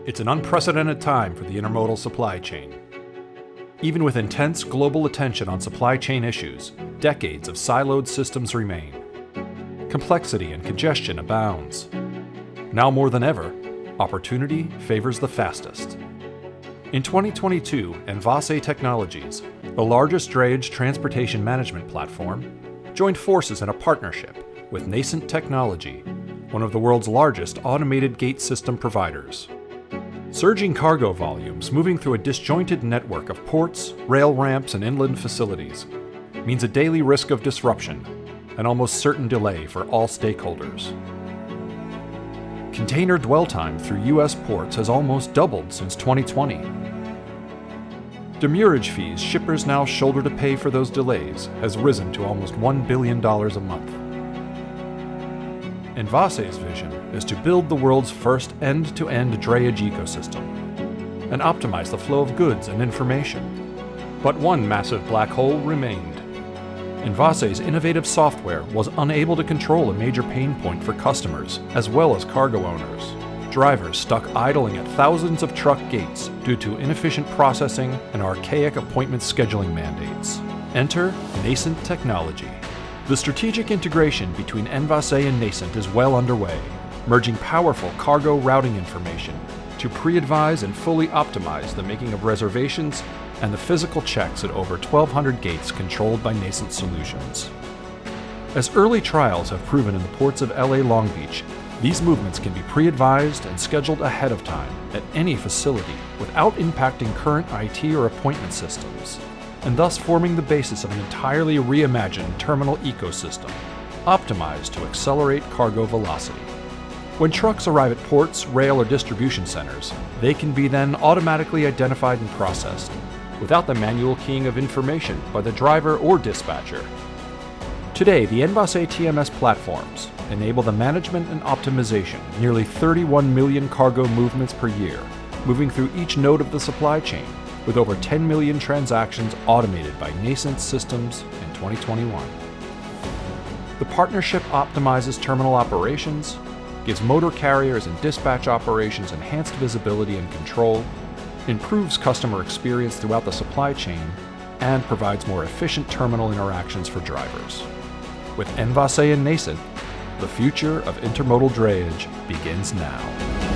It's an unprecedented time for the intermodal supply chain. Even with intense global attention on supply chain issues, decades of siloed systems remain. Complexity and congestion abounds. Now more than ever, opportunity favors the fastest. In 2022, Envase Technologies, the largest drayage transportation management platform, joined forces in a partnership with Nascent Technology, one of the world's largest automated gate system providers. Surging cargo volumes moving through a disjointed network of ports, rail ramps, and inland facilities means a daily risk of disruption and almost certain delay for all stakeholders. Container dwell time through U.S. ports has almost doubled since 2020. Demurrage fees shippers now shoulder to pay for those delays has risen to almost $1 billion a month. Envase's vision is to build the world's first end-to-end drayage ecosystem and optimize the flow of goods and information. But one massive black hole remained. Envase's innovative software was unable to control a major pain point for customers as well as cargo owners. Drivers stuck idling at thousands of truck gates due to inefficient processing and archaic appointment scheduling mandates. Enter Nascent Technology. The strategic integration between Envase and Nascent is well underway, merging powerful cargo routing information to pre-advise and fully optimize the making of reservations and the physical checks at over 1,200 gates controlled by Nascent solutions. As early trials have proven in the ports of LA Long Beach, these movements can be pre-advised and scheduled ahead of time at any facility without impacting current IT or appointment systems, and thus forming the basis of an entirely reimagined terminal ecosystem, optimized to accelerate cargo velocity. When trucks arrive at ports, rail, or distribution centers, they can be then automatically identified and processed, without the manual keying of information by the driver or dispatcher. Today, the Envase TMS platforms enable the management and optimization of nearly 31 million cargo movements per year, moving through each node of the supply chain, with over 10 million transactions automated by Nascent systems in 2021. The partnership optimizes terminal operations, gives motor carriers and dispatch operations enhanced visibility and control, improves customer experience throughout the supply chain, and provides more efficient terminal interactions for drivers. With Envase and Nascent, the future of intermodal drayage begins now.